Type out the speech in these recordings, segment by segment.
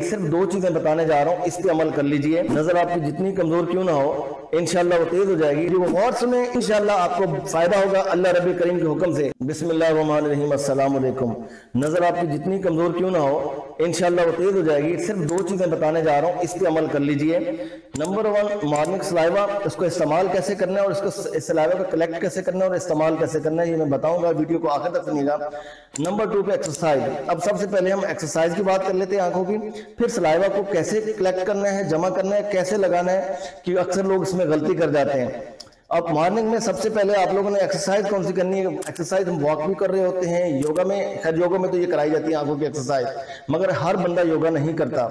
सिर्फ दो चीजें बताने जा रहा हूँ, इस पे अमल कर लीजिए। नजर आपकी जितनी कमजोर क्यों ना हो, इंशाल्लाह वो तेज हो जाएगी। वो गौर सुने, इंशाल्लाह आपको फायदा होगा अल्लाह रब्बी करीम के हुक्म से। बिस्मिल्लाहिर्रहमानिर्रहीम, अस्सलाम वालेकुम। नजर आपकी जितनी कमजोर क्यों ना हो, इंशाल्लाह वो तेज हो जाएगी। सिर्फ दो चीजें बताने जा रहा हूँ, इस पे अमल कर लीजिए। नंबर 1, मॉर्निंग सलाइवा, उसको इस्तेमाल कैसे करना है और इसको इस सलाइवा को कलेक्ट कैसे करना है और इस्तेमाल कैसे करना है, ये मैं बताऊंगा। वीडियो को आखिर तक सुनिएगा। नंबर 2 पे एक्सरसाइज। अब सबसे पहले हम एक्सरसाइज की बात कर लेते हैं आंखों की, फिर सलाइवा को कैसे कलेक्ट करना है, जमा करना है, कैसे लगाना है, कि अक्सर लोग इसमें गलती कर जाते हैं। अब मॉर्निंग में सबसे पहले आप लोगों ने एक्सरसाइज कौन सी करनी है? एक्सरसाइज हम वॉक भी कर रहे होते हैं, योगा में, खैर योगा में तो ये कराई जाती है आंखों की एक्सरसाइज, मगर हर बंदा योगा नहीं करता।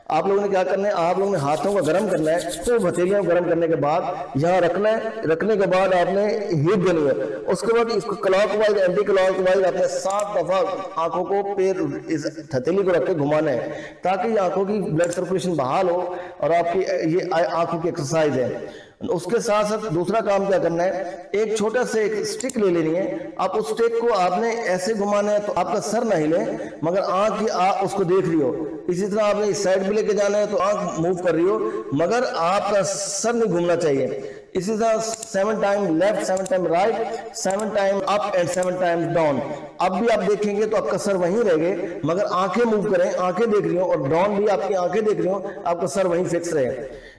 आप लोगों ने क्या करना है, आप लोगों ने हाथों को गर्म करना है, तो हथेलियों को गर्म करने के बाद यहाँ रखना है, रखने के बाद आपने हीट देनी है। उसके बाद इसको क्लॉकवाइज एंटी क्लॉकवाइज आपने 7 दफा आंखों को पैर इस हथेली को रख के घुमाना है, ताकि आंखों की ब्लड सर्कुलेशन बहाल हो और आपकी ये आंखों की एक्सरसाइज है। उसके साथ साथ दूसरा काम क्या करना है, एक छोटा सा एक स्टिक ले लेनी है। आप उस स्टिक को आपने ऐसे घुमाना है तो आपका सर ना हिले, मगर आंख की आप उसको देख रही हो। इसी तरह आपने इस साइड भी लेके जाना है तो आंख मूव कर रही हो, मगर आपका सर नहीं घूमना चाहिए। इसी तरह 7 time left, 7 time right, 7 time up and 7 time down. अब भी आप देखेंगे तो आपका सर वहीं रहेगा, मगर आंखें मूव करें, आंखें देख रही हो, और डाउन भी आपकी आंखें देख रही हो, आपका सर वहीं फिक्स रहे।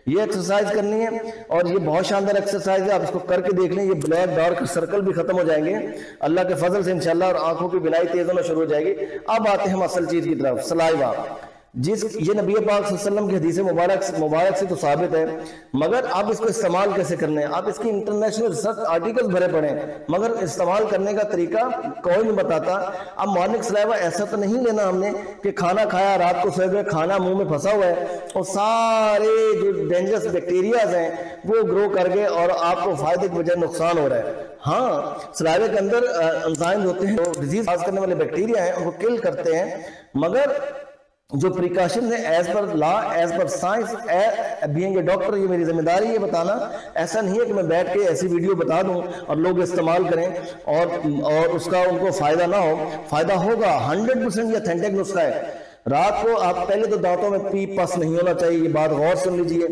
ये एक्सरसाइज करनी है और ये बहुत शानदार एक्सरसाइज है, आप इसको करके देख लें। ये ब्लैक डार्क सर्कल भी खत्म हो जाएंगे अल्लाह के फजल से इंशाल्लाह, और आंखों की बिनाई तेज होना शुरू हो जाएगी। अब आते हैं हम असल चीज की तरफ, सलाइवा। जिस ये नबी पाक सल्लल्लाहु अलैहि वसल्लम की हदीस मुबारक से तो साबित है, मगर आप इसको इस्तेमाल कैसे करना है? आप इसकी इंटरनेशनल रिसर्च आर्टिकल भरे पड़े, मगर इस्तेमाल करने का तरीका कोई नहीं बताता। अब मॉर्निंग सलाइवा ऐसा तो नहीं लेना हमने कि खाना खाया, रात को सोए गए, खाना मुंह में फंसा हुआ है और सारे जो डेंजरस बैक्टीरियाज हैं वो ग्रो कर गए और आपको फायदे के बजाय नुकसान हो रहा है। हाँ, सलाइवे के अंदर एंजाइम्स होते हैं, तो डिजीज पास करने वाले बैक्टीरिया हैं, उनको किल करते हैं, मगर जो प्रिकॉशन है as per law, as per science, being a doctor, ये मेरी जिम्मेदारी है बताना। ऐसा नहीं है कि मैं बैठ के ऐसी वीडियो बता दूं और लोग इस्तेमाल करें और उसका उनको फायदा ना हो। फायदा होगा, 100% ये ऑथेंटिक नुस्खा है। रात को आप पहले तो दांतों में पी पस नहीं होना चाहिए, ये बात गौर सुन लीजिए।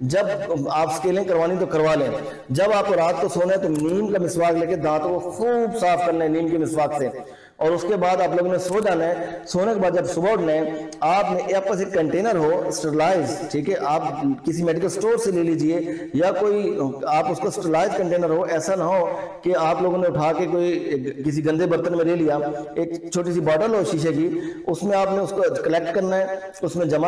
जब आप स्केलिंग करवानी तो करवा लें। जब आपको रात को सोना है तो नीम का मिसवाक लेके दांतों को खूब साफ करना है नीम के मिसवाक से, और उसके बाद आप लोगों ने सो जाना है। सोने के बाद जब सुबह उठना है, आपने आपके पास एक कंटेनर हो स्टरलाइज, ठीक है, आप किसी मेडिकल स्टोर से ले लीजिए, या कोई आप उसको स्टरलाइज कंटेनर हो। ऐसा ना हो कि आप लोगों ने उठा के कोई किसी गंदे बर्तन में ले लिया। एक छोटी सी बॉटल हो शीशे की, उसमें आपने उसको कलेक्ट करना है, उसमें जमा